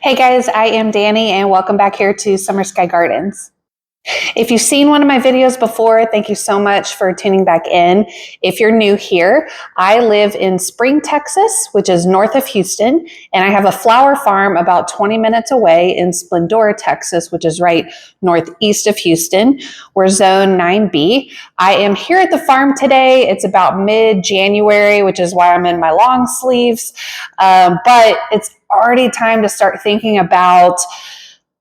Hey guys, I am Dani and welcome back here to Summer Skye Gardens. If you've seen one of my videos before, thank you so much for tuning back in. If you're new here, I live in Spring, Texas, which is north of Houston, and I have a flower farm about 20 minutes away in Splendora, Texas, which is right northeast of Houston. We're zone 9B. I am here at the farm today. It's about mid-January, which is why I'm in my long sleeves, but it's already time to start thinking about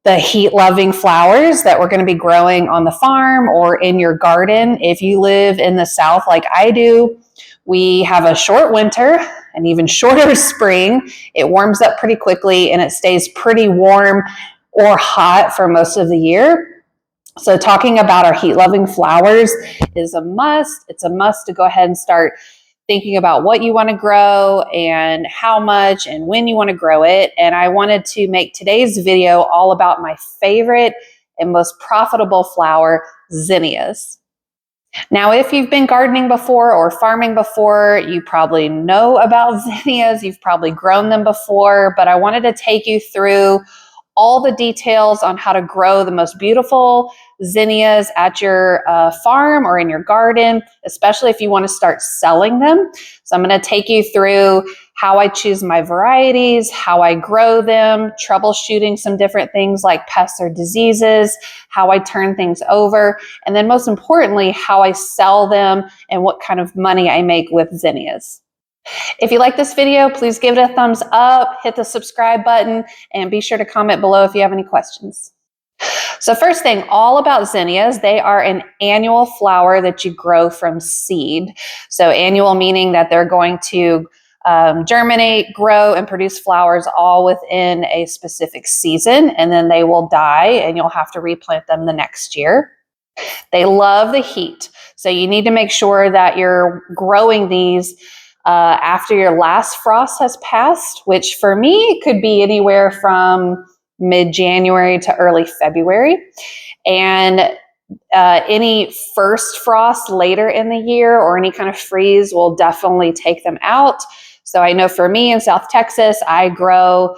the heat-loving flowers that we're going to be growing on the farm or in your garden. If you live in the South like I do, we have a short winter, an even shorter spring. It warms up pretty quickly and it stays pretty warm or hot for most of the year. So talking about our heat-loving flowers is a must. It's a must to go ahead and start thinking about what you want to grow and how much and when you want to grow it. And I wanted to make today's video all about my favorite and most profitable flower, zinnias. Now, if you've been gardening before or farming before, you probably know about zinnias. You've probably grown them before, but I wanted to take you through all the details on how to grow the most beautiful zinnias at your farm or in your garden, especially if you want to start selling them. So I'm going to take you through how I choose my varieties, how I grow them, troubleshooting some different things like pests or diseases, how I turn things over, and then most importantly, how I sell them and what kind of money I make with zinnias. If you like this video, please give it a thumbs up, hit the subscribe button, and be sure to comment below if you have any questions. So first thing, all about zinnias, they are an annual flower that you grow from seed. So annual meaning that they're going to germinate, grow, and produce flowers all within a specific season, and then they will die and you'll have to replant them the next year. They love the heat, so you need to make sure that you're growing these after your last frost has passed, which for me could be anywhere from mid-January to early February. And any first frost later in the year or any kind of freeze will definitely take them out. So I know for me in South Texas, I grow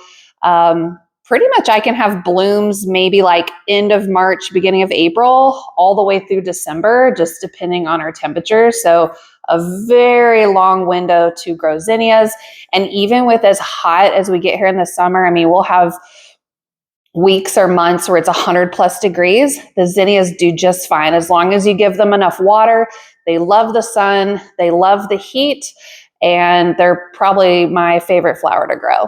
pretty much I can have blooms maybe like end of March, beginning of April, all the way through December, just depending on our temperature. So a very long window to grow zinnias. And even with as hot as we get here in the summer, I mean, we'll have weeks or months where it's 100+ degrees. The zinnias do just fine as long as you give them enough water. They love the sun, they love the heat, and they're probably my favorite flower to grow.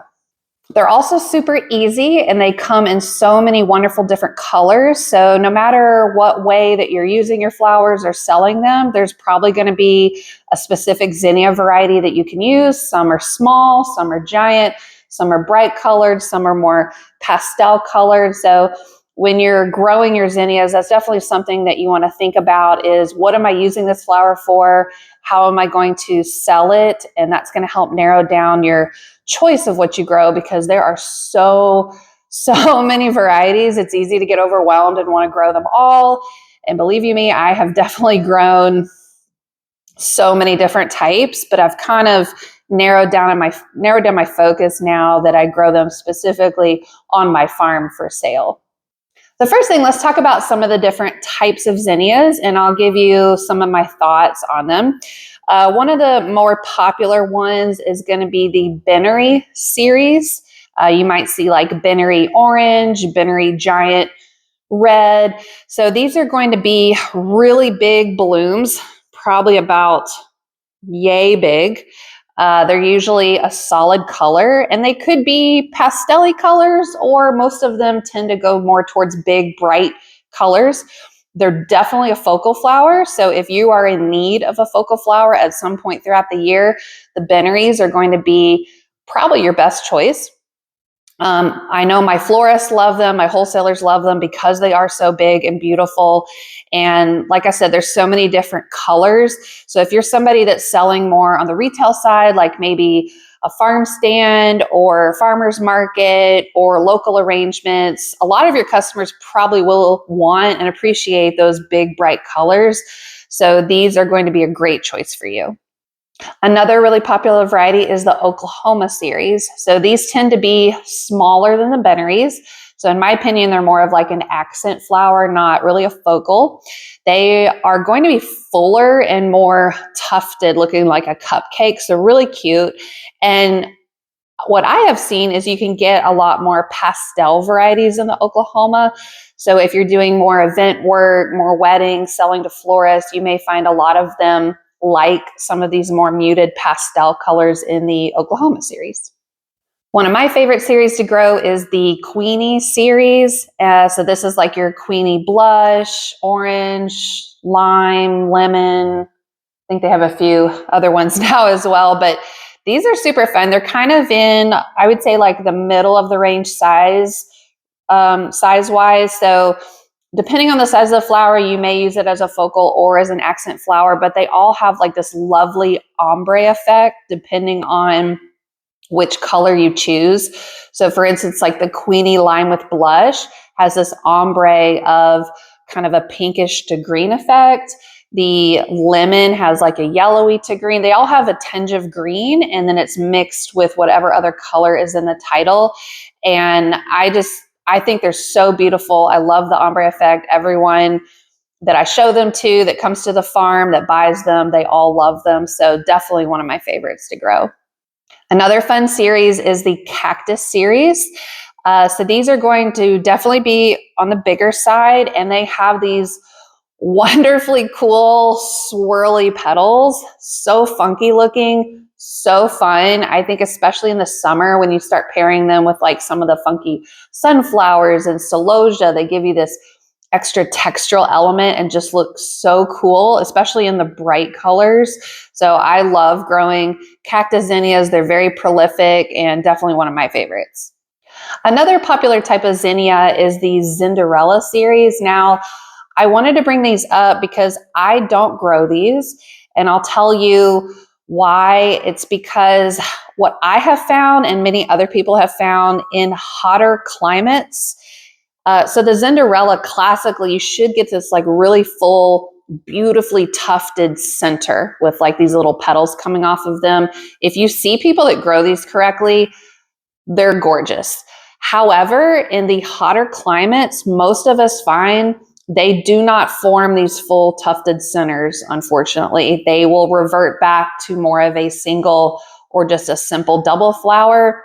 They're also super easy and they come in so many wonderful different colors. So no matter what way that you're using your flowers or selling them, there's probably going to be a specific zinnia variety that you can use. Some are small, some are giant, some are bright colored, some are more pastel colored. So when you're growing your zinnias, that's definitely something that you want to think about is what am I using this flower for? How am I going to sell it? And that's going to help narrow down your choice of what you grow because there are so many varieties. It's easy to get overwhelmed and want to grow them all. And believe you me, I have definitely grown so many different types, but I've kind of narrowed down my focus now that I grow them specifically on my farm for sale. The first thing, let's talk about some of the different types of zinnias, and I'll give you some of my thoughts on them. One of the more popular ones is going to be the Bennery series. You might see like Bennery Orange, Bennery Giant Red. So these are going to be really big blooms, probably about yay big. They're usually a solid color and they could be pastel-y colors, or most of them tend to go more towards big, bright colors. They're definitely a focal flower. So if you are in need of a focal flower at some point throughout the year, the Bennerys are going to be probably your best choice. I know my florists love them, my wholesalers love them because they are so big and beautiful. And like I said, there's so many different colors. So if you're somebody that's selling more on the retail side, like maybe a farm stand or farmer's market or local arrangements, a lot of your customers probably will want and appreciate those big, bright colors. So these are going to be a great choice for you. Another really popular variety is the Oklahoma series. So these tend to be smaller than the Benneries. So in my opinion, they're more of like an accent flower, not really a focal. They are going to be fuller and more tufted, looking like a cupcake. So really cute. And what I have seen is you can get a lot more pastel varieties in the Oklahoma. So if you're doing more event work, more weddings, selling to florists, you may find a lot of them like some of these more muted pastel colors in the Oklahoma series. One of my favorite series to grow is the Queenie series. So this is like your Queenie blush, orange, lime, lemon. I think they have a few other ones now as well, but these are super fun. They're kind of in, I would say, like the middle of the range size-wise. So depending on the size of the flower, you may use it as a focal or as an accent flower, but they all have like this lovely ombre effect depending on which color you choose. So for instance, like the Queenie Lime with Blush has this ombre of kind of a pinkish to green effect. The lemon has like a yellowy to green. They all have a tinge of green, and then it's mixed with whatever other color is in the title. And I think they're so beautiful. I love the ombre effect. Everyone that I show them to, that comes to the farm, that buys them, they all love them. So definitely one of my favorites to grow. Another fun series is the Cactus series. So these are going to definitely be on the bigger side, and they have these wonderfully cool swirly petals. So funky looking, so fun. I think especially in the summer when you start pairing them with like some of the funky sunflowers and celosia, they give you this extra textural element and just look so cool, especially in the bright colors. So I love growing cactus zinnias. They're very prolific and definitely one of my favorites. Another popular type of zinnia is the Cinderella series. Now, I wanted to bring these up because I don't grow these, and I'll tell you why. It's because what I have found and many other people have found in hotter climates. So the Cinderella, classically, you should get this like really full, beautifully tufted center with like these little petals coming off of them. If you see people that grow these correctly, they're gorgeous. However, in the hotter climates, most of us find they do not form these full tufted centers, unfortunately. They will revert back to more of a single or just a simple double flower,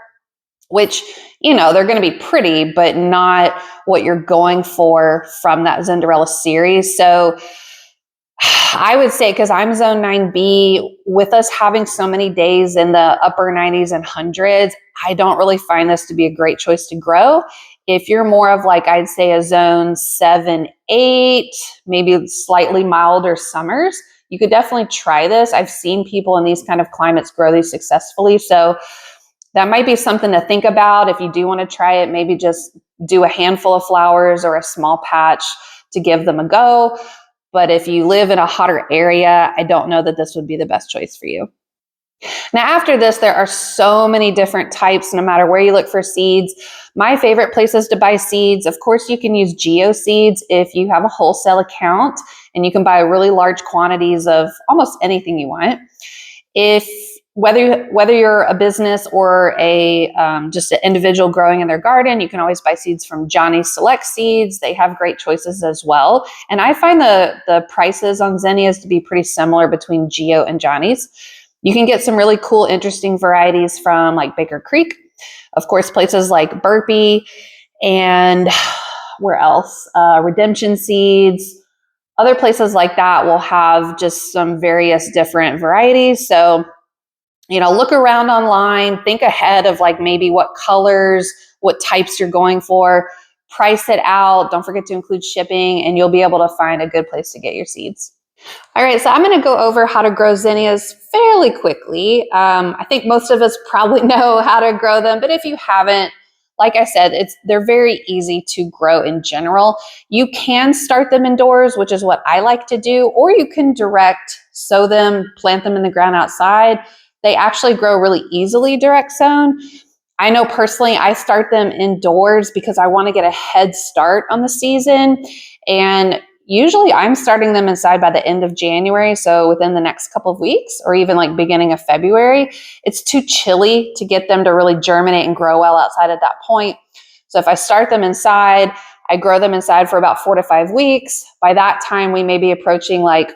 which, they're going to be pretty, but not what you're going for from that Cinderella series. So I would say, because I'm zone 9B, with us having so many days in the upper 90s and hundreds, I don't really find this to be a great choice to grow. If you're more of like, I'd say a zone 7, 8, maybe slightly milder summers, you could definitely try this. I've seen people in these kind of climates grow these successfully. So that might be something to think about. If you do want to try it, maybe just do a handful of flowers or a small patch to give them a go. But if you live in a hotter area, I don't know that this would be the best choice for you. Now, after this, there are so many different types, no matter where you look for seeds. My favorite places to buy seeds, of course, you can use Geo Seeds if you have a wholesale account, and you can buy really large quantities of almost anything you want. Whether you're a business or a just an individual growing in their garden, you can always buy seeds from Johnny's Select Seeds. They have great choices as well. And I find the prices on Zinnias to be pretty similar between Geo and Johnny's. You can get some really cool, interesting varieties from like Baker Creek. Of course, places like Burpee, and where else? Redemption Seeds. Other places like that will have just some various different varieties. So, look around online, think ahead of like maybe what colors, what types you're going for, price it out. Don't forget to include shipping, and you'll be able to find a good place to get your seeds. All right, so I'm going to go over how to grow zinnias fairly quickly. I think most of us probably know how to grow them, but if you haven't, like I said, they're very easy to grow in general. You can start them indoors, which is what I like to do, or you can direct sow them, plant them in the ground outside. They actually grow really easily direct sown. I know personally I start them indoors because I want to get a head start on the season. And usually I'm starting them inside by the end of January. So within the next couple of weeks, or even like beginning of February. It's too chilly to get them to really germinate and grow well outside at that point. So if I start them inside, I grow them inside for about 4 to 5 weeks. By that time, we may be approaching like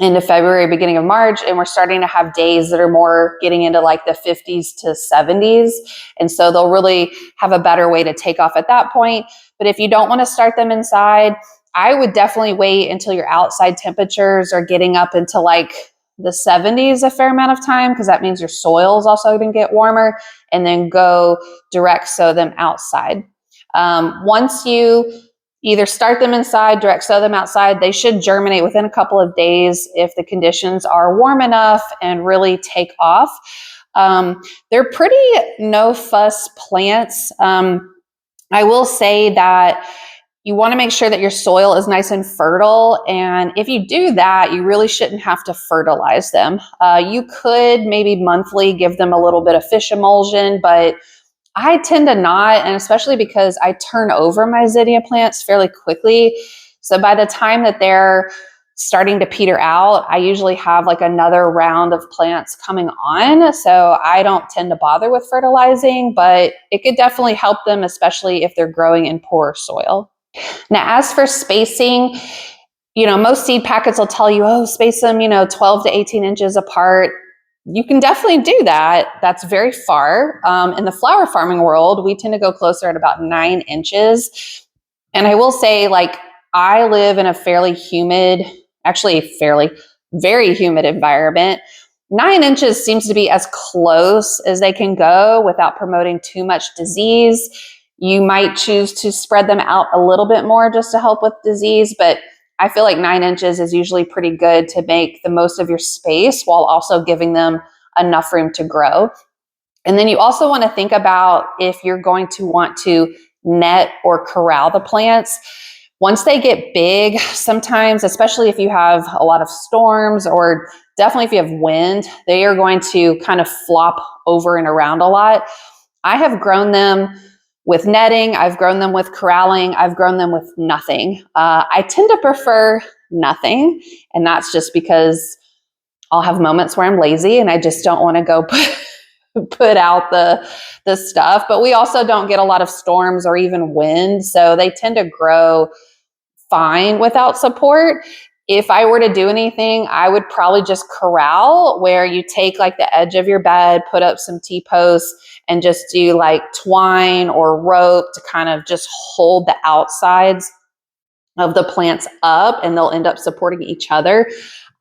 end of February, beginning of March, and we're starting to have days that are more getting into like the 50s to 70s. And so they'll really have a better way to take off at that point. But if you don't want to start them inside, I would definitely wait until your outside temperatures are getting up into like the 70s a fair amount of time, because that means your soil is also going to get warmer, and then go direct sow them outside. Once you either start them inside, direct sow them outside, they should germinate within a couple of days if the conditions are warm enough and really take off. They're pretty no fuss plants. I will say that you want to make sure that your soil is nice and fertile. And if you do that, you really shouldn't have to fertilize them. You could maybe monthly give them a little bit of fish emulsion, but I tend to not, and especially because I turn over my zinnia plants fairly quickly. So by the time that they're starting to peter out, I usually have like another round of plants coming on. So I don't tend to bother with fertilizing, but it could definitely help them, especially if they're growing in poor soil. Now, as for spacing, most seed packets will tell you, oh, space them, 12 to 18 inches apart. You can definitely do that. That's very far. In the flower farming world, we tend to go closer at about 9 inches. And I will say, like, I live in a fairly humid, very humid environment. 9 inches seems to be as close as they can go without promoting too much disease. You might choose to spread them out a little bit more just to help with disease, but I feel like 9 inches is usually pretty good to make the most of your space while also giving them enough room to grow. And then you also want to think about if you're going to want to net or corral the plants. Once they get big, sometimes, especially if you have a lot of storms or definitely if you have wind, they are going to kind of flop over and around a lot. I have grown them with netting, I've grown them with corralling, I've grown them with nothing. I tend to prefer nothing, and that's just because I'll have moments where I'm lazy and I just don't want to go put out the stuff. But we also don't get a lot of storms or even wind, so they tend to grow fine without support. If I were to do anything, I would probably just corral, where you take like the edge of your bed, put up some T-posts, and just do like twine or rope to kind of just hold the outsides of the plants up, and they'll end up supporting each other.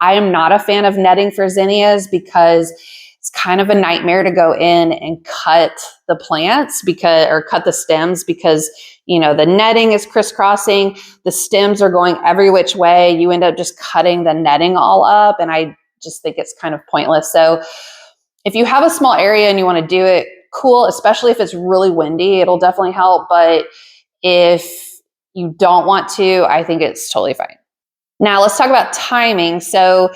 I am not a fan of netting for zinnias because it's kind of a nightmare to go in and cut the plants or cut the stems, because the netting is crisscrossing, the stems are going every which way. You end up just cutting the netting all up, and I just think it's kind of pointless. So if you have a small area and you want to do it, cool, especially if it's really windy, it'll definitely help. But if you don't want to, I think it's totally fine. Now let's talk about timing. So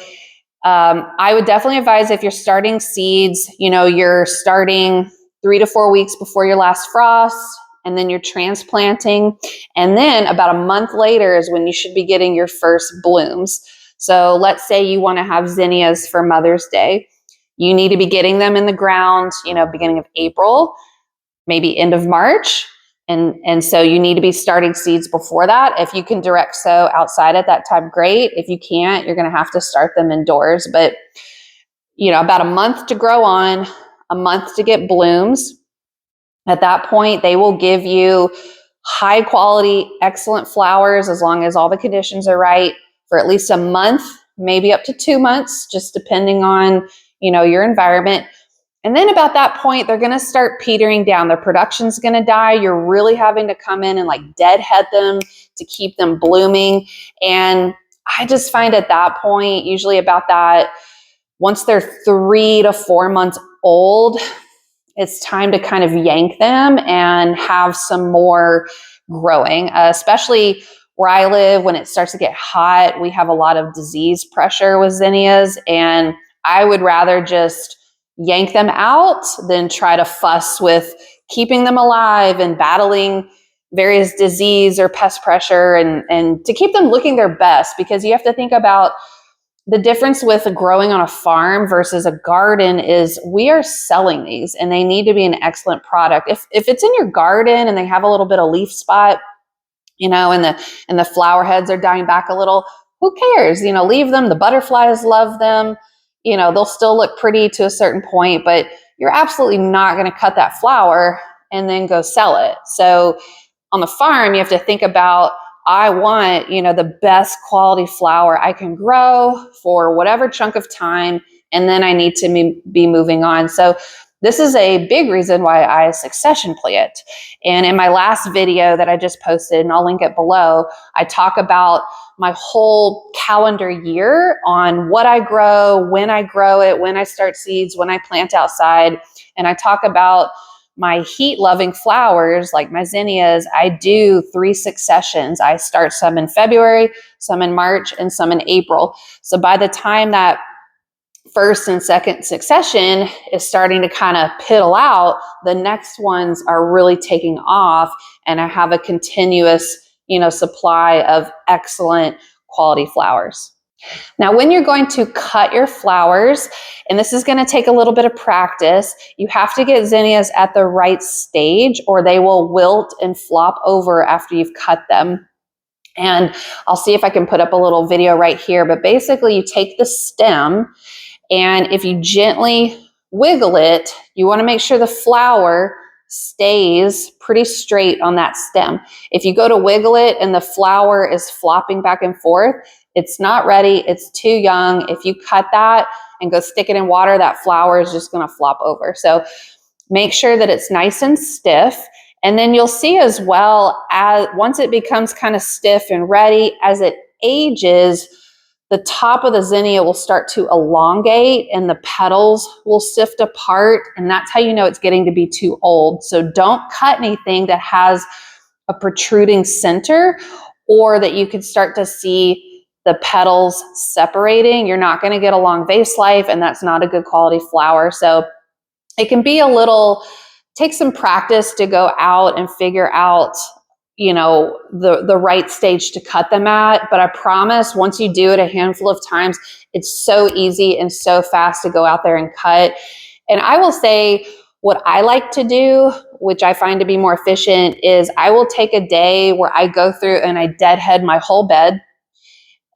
I would definitely advise, if you're starting seeds, you're starting 3 to 4 weeks before your last frost, and then you're transplanting. And then about a month later is when you should be getting your first blooms. So let's say you want to have zinnias for Mother's Day. You need to be getting them in the ground, beginning of April, maybe end of March. And so you need to be starting seeds before that. If you can direct sow outside at that time, great. If you can't, you're going to have to start them indoors. But, about a month to grow on, a month to get blooms. At that point, they will give you high quality, excellent flowers, as long as all the conditions are right, for at least a month, maybe up to 2 months, just depending on, your environment. And then about that point, they're going to start petering down. Their production's going to die. You're really having to come in and like deadhead them to keep them blooming. And I just find at that point, usually about that, once they're 3 to 4 months old, it's time to kind of yank them and have some more growing, especially where I live. When it starts to get hot, we have a lot of disease pressure with zinnias, and I would rather just yank them out than try to fuss with keeping them alive and battling various disease or pest pressure, and to keep them looking their best, because you have to think about the difference with growing on a farm versus a garden is we are selling these and they need to be an excellent product. If it's in your garden and they have a little bit of leaf spot, and the flower heads are dying back a little, who cares? Leave them. The butterflies love them. They'll still look pretty to a certain point, but you're absolutely not going to cut that flower and then go sell it. So on the farm, you have to think about, I want, the best quality flower I can grow for whatever chunk of time, and then I need to be moving on. So this is a big reason why I succession plant. And in my last video that I just posted, and I'll link it below, I talk about my whole calendar year on what I grow, when I grow it, when I start seeds, when I plant outside. And I talk about my heat-loving flowers, like my zinnias. I do 3 successions. I start some in February, some in March, and some in April. So by the time that first and second succession is starting to kind of piddle out, the next ones are really taking off, and I have a continuous, supply of excellent quality flowers. Now, when you're going to cut your flowers, and this is going to take a little bit of practice, you have to get zinnias at the right stage or they will wilt and flop over after you've cut them. And I'll see if I can put up a little video right here, but basically you take the stem, and if you gently wiggle it, you want to make sure the flower stays pretty straight on that stem. If you go to wiggle it and the flower is flopping back and forth, it's not ready, it's too young. If you cut that and go stick it in water, that flower is just going to flop over. So make sure that it's nice and stiff. And then you'll see as well, as once it becomes kind of stiff and ready, as it ages, the top of the zinnia will start to elongate and the petals will sift apart. And that's how you know it's getting to be too old. So don't cut anything that has a protruding center or that you could start to see the petals separating. You're not going to get a long vase life, and that's not a good quality flower. So it can be take some practice to go out and figure out the right stage to cut them at. But I promise once you do it a handful of times, it's so easy and so fast to go out there and cut. And I will say what I like to do, which I find to be more efficient, is I will take a day where I go through and I deadhead my whole bed.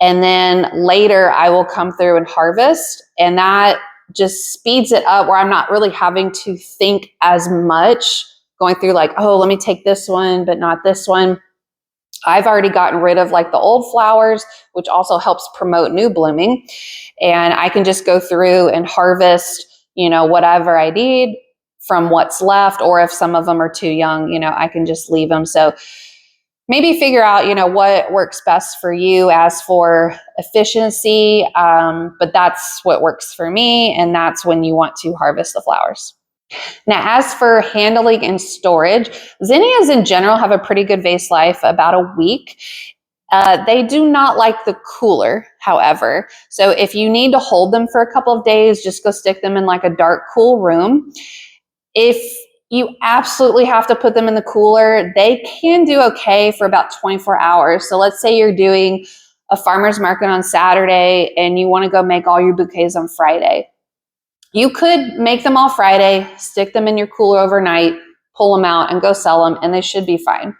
And then later I will come through and harvest. And that just speeds it up where I'm not really having to think as much, going through like, oh, let me take this one, but not this one. I've already gotten rid of like the old flowers, which also helps promote new blooming. And I can just go through and harvest, whatever I need from what's left. Or if some of them are too young, I can just leave them. So maybe figure out, what works best for you as for efficiency. But that's what works for me. And that's when you want to harvest the flowers. Now, as for handling and storage, zinnias in general have a pretty good vase life, about a week. They do not like the cooler, however. So if you need to hold them for a couple of days, just go stick them in like a dark, cool room. If you absolutely have to put them in the cooler, they can do okay for about 24 hours. So let's say you're doing a farmer's market on Saturday and you want to go make all your bouquets on Friday. You could make them all Friday, stick them in your cooler overnight, pull them out and go sell them, and they should be fine.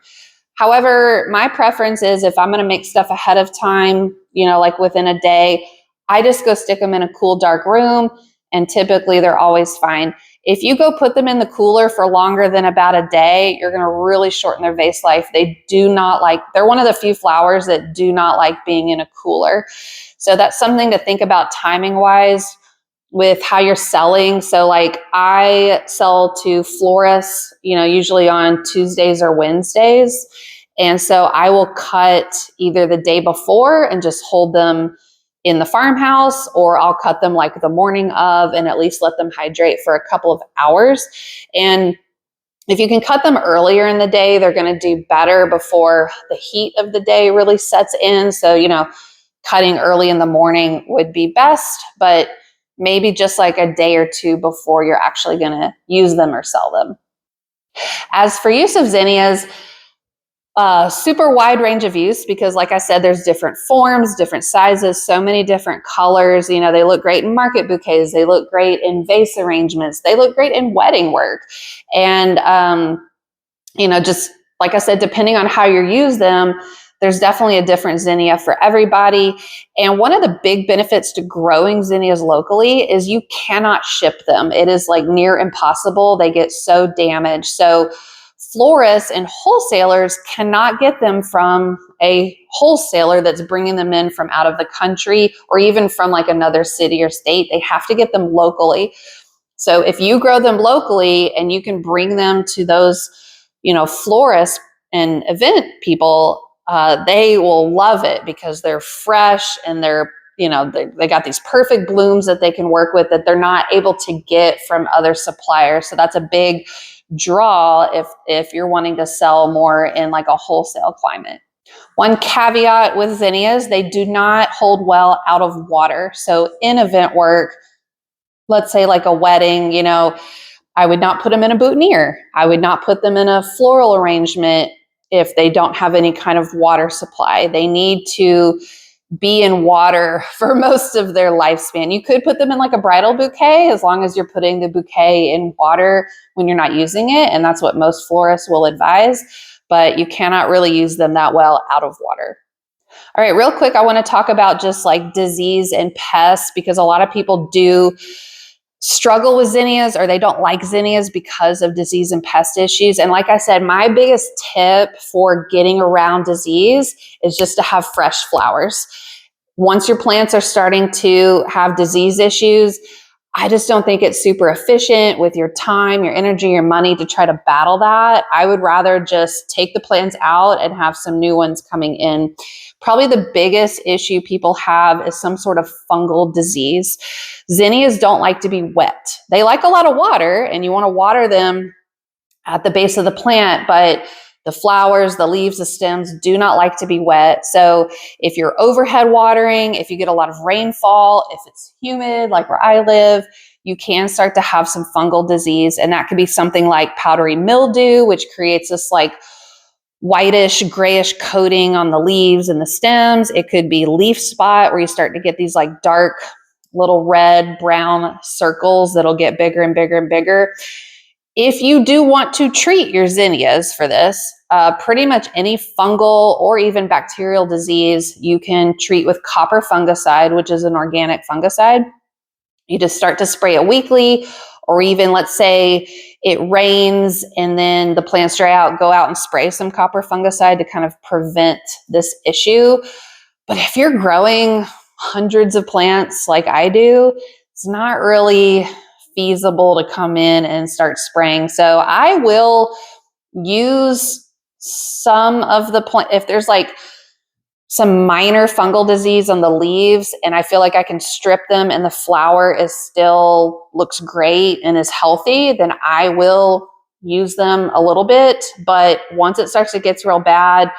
However, my preference is if I'm going to make stuff ahead of time, like within a day, I just go stick them in a cool, dark room, and typically they're always fine. If you go put them in the cooler for longer than about a day, you're going to really shorten their vase life. They're one of the few flowers that do not like being in a cooler. So that's something to think about timing wise with how you're selling. So like I sell to florists, usually on Tuesdays or Wednesdays. And so I will cut either the day before and just hold them in the farmhouse, or I'll cut them like the morning of and at least let them hydrate for a couple of hours. And if you can cut them earlier in the day, they're going to do better before the heat of the day really sets in. So, cutting early in the morning would be best, but maybe just like a day or two before you're actually going to use them or sell them. As for use of zinnias, Super wide range of use because, like I said, there's different forms, different sizes, so many different colors. You know, they look great in market bouquets. They look great in vase arrangements. They look great in wedding work. And, you know, just like I said, depending on how you use them, there's definitely a different zinnia for everybody. And one of the big benefits to growing zinnias locally is you cannot ship them. It is like near impossible. They get so damaged. So florists and wholesalers cannot get them from a wholesaler that's bringing them in from out of the country or even from like another city or state. They have to get them locally. So if you grow them locally and you can bring them to those, you know, florists and event people, they will love it because they're fresh and they're, you know, they got these perfect blooms that they can work with that they're not able to get from other suppliers. So that's a big draw if you're wanting to sell more in like a wholesale climate. One caveat with zinnias, they do not hold well out of water. So in event work, let's say like a wedding, you know, I would not put them in a boutonniere. I would not put them in a floral arrangement if they don't have any kind of water supply. They need to be in water for most of their lifespan. You could put them in like a bridal bouquet as long as you're putting the bouquet in water when you're not using it. And that's what most florists will advise, but you cannot really use them that well out of water. All right, real quick, I want to talk about just like disease and pests because a lot of people do struggle with zinnias or they don't like zinnias because of disease and pest issues. And like I said, my biggest tip for getting around disease is just to have fresh flowers. Once your plants are starting to have disease issues, I just don't think it's super efficient with your time, your energy, your money to try to battle that. I would rather just take the plants out and have some new ones coming in. Probably the biggest issue people have is some sort of fungal disease. Zinnias don't like to be wet. They like a lot of water and you want to water them at the base of the plant, but the flowers, the leaves, the stems do not like to be wet. So if you're overhead watering, if you get a lot of rainfall, if it's humid, like where I live, you can start to have some fungal disease. And that could be something like powdery mildew, which creates this like whitish, grayish coating on the leaves and the stems. It could be leaf spot where you start to get these like dark little red, brown circles that'll get bigger and bigger and bigger. If you do want to treat your zinnias for this, pretty much any fungal or even bacterial disease you can treat with copper fungicide, which is an organic fungicide. You just start to spray it weekly, or even let's say it rains and then the plants dry out, go out and spray some copper fungicide to kind of prevent this issue. But if you're growing hundreds of plants like I do, it's not really feasible to come in and start spraying. So I will use some of the plant if there's like some minor fungal disease on the leaves and I feel like I can strip them and the flower is still looks great and is healthy, then I will use them a little bit. But once it starts to get real bad,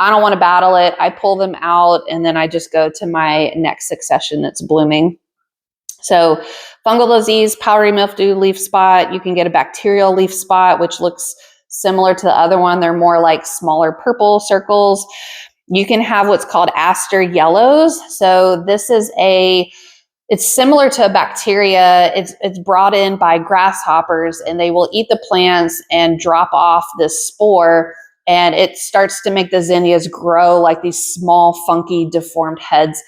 I don't want to battle it. I pull them out and then I just go to my next succession that's blooming. So fungal disease, powdery mildew leaf spot, you can get a bacterial leaf spot, which looks similar to the other one. They're more like smaller purple circles. You can have what's called aster yellows. So this is it's similar to a bacteria. It's brought in by grasshoppers and they will eat the plants and drop off this spore and it starts to make the zinnias grow like these small, funky, deformed heads.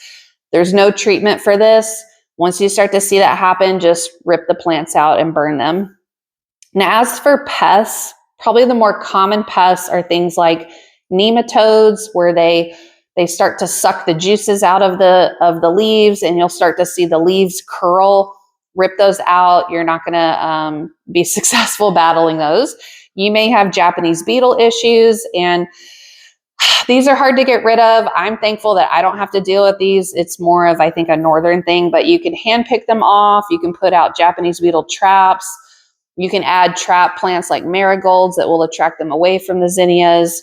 There's no treatment for this. Once you start to see that happen, just rip the plants out and burn them. Now, as for pests, probably the more common pests are things like nematodes, where they start to suck the juices out of the leaves, and you'll start to see the leaves curl. Rip those out. You're not going to be successful battling those. You may have Japanese beetle issues, and these are hard to get rid of. I'm thankful that I don't have to deal with these. It's more of, I think, a northern thing, but you can hand pick them off. You can put out Japanese beetle traps. You can add trap plants like marigolds that will attract them away from the zinnias.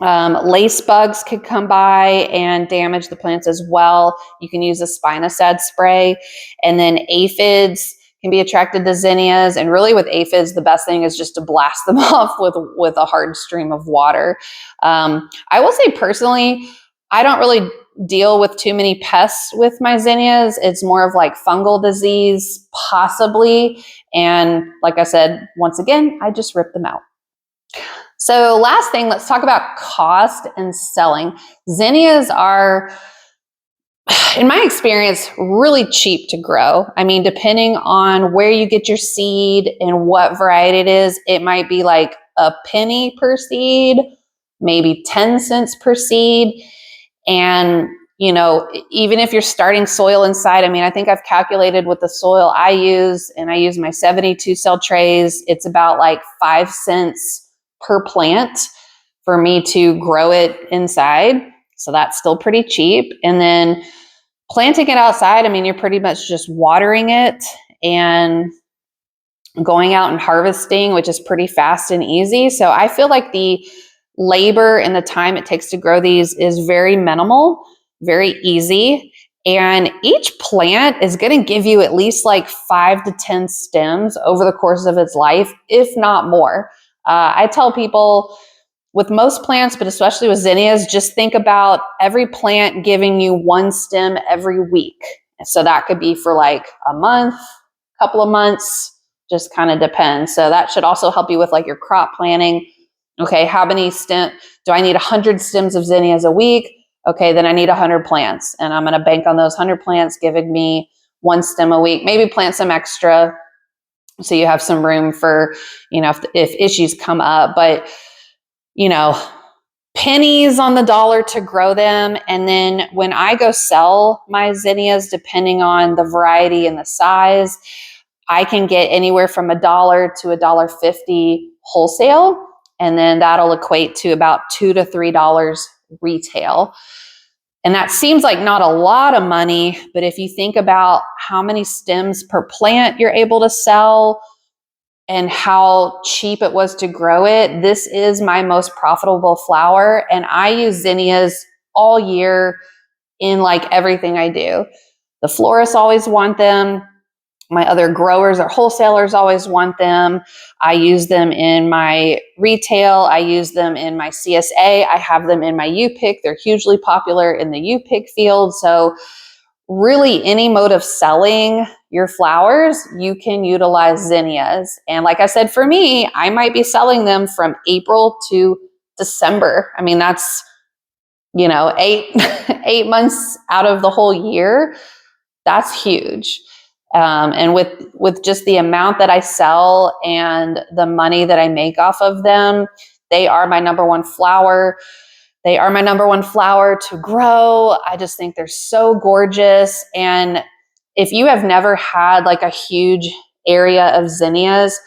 Lace bugs could come by and damage the plants as well. You can use a spinosad spray. And then aphids can be attracted to zinnias. And really with aphids, the best thing is just to blast them off with a hard stream of water. I will say personally, I don't really deal with too many pests with my zinnias. It's more of like fungal disease, possibly. And like I said, once again, I just rip them out. So last thing, let's talk about cost and selling. Zinnias are, in my experience, really cheap to grow. I mean, depending on where you get your seed and what variety it is, it might be like a penny per seed, maybe 10 cents per seed. And, you know, even if you're starting soil inside, I mean, I think I've calculated with the soil I use, and I use my 72 cell trays, it's about like 5 cents per plant for me to grow it inside. So that's still pretty cheap. And then planting it outside, I mean, you're pretty much just watering it and going out and harvesting, which is pretty fast and easy. So I feel like the labor and the time it takes to grow these is very minimal, very easy. And each plant is going to give you at least like 5 to 10 stems over the course of its life, if not more. I tell people with most plants, but especially with zinnias, just think about every plant giving you 1 stem every week. So that could be for like a month, couple of months, just kind of depends. So that should also help you with like your crop planning. Okay, how many stems? Do I need 100 stems of zinnias a week? Okay, then I need 100 plants, and I'm going to bank on those 100 plants giving me 1 stem a week. Maybe plant some extra so you have some room for, you know, if issues come up. But, you know, pennies on the dollar to grow them. And then when I go sell my zinnias, depending on the variety and the size, I can get anywhere from $1 to $1.50 wholesale. And then that'll equate to about $2 to $3 retail. And that seems like not a lot of money, but if you think about how many stems per plant you're able to sell and how cheap it was to grow it, this is my most profitable flower. And I use zinnias all year in like everything I do. The florists always want them. My other growers or wholesalers always want them. I use them in my retail. I use them in my CSA. I have them in my U-pick. They're hugely popular in the U-pick field. So really any mode of selling your flowers, you can utilize zinnias. And like I said, for me, I might be selling them from April to December. I mean, that's, you know, eight months out of the whole year. That's huge. And with just the amount that I sell and the money that I make off of them, they are my number one flower. They are my number one flower to grow. I just think they're so gorgeous. And if you have never had like a huge area of zinnias,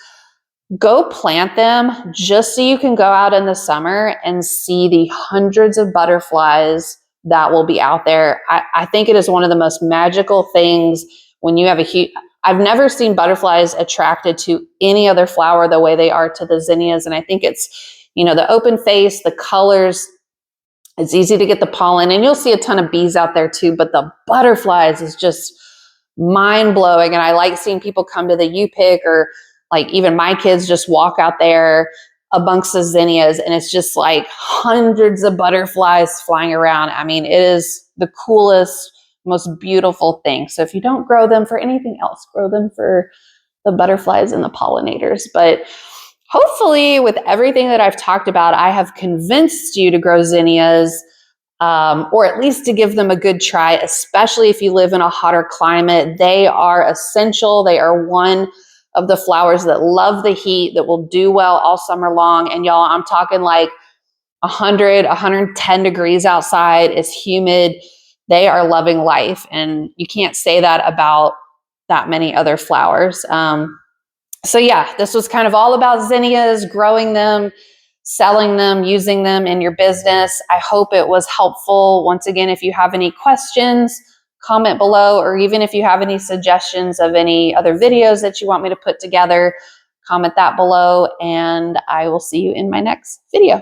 go plant them just so you can go out in the summer and see the hundreds of butterflies that will be out there. I think it is one of the most magical things when you have a huge, I've never seen butterflies attracted to any other flower the way they are to the zinnias. And I think it's, you know, the open face, the colors, it's easy to get the pollen, and you'll see a ton of bees out there too, but the butterflies is just mind blowing. And I like seeing people come to the U-pick, or like even my kids just walk out there amongst the zinnias, and it's just like hundreds of butterflies flying around. I mean, it is the coolest, most beautiful thing. So if you don't grow them for anything else, grow them for the butterflies and the pollinators. But hopefully with everything that I've talked about, I have convinced you to grow zinnias, or at least to give them a good try, especially if you live in a hotter climate. They are essential. They are one of the flowers that love the heat, that will do well all summer long. And y'all, I'm talking like 100, 110 degrees outside. It's humid. They are loving life. And you can't say that about that many other flowers. So yeah, this was kind of all about zinnias, growing them, selling them, using them in your business. I hope it was helpful. Once again, if you have any questions, comment below, or even if you have any suggestions of any other videos that you want me to put together, comment that below, and I will see you in my next video.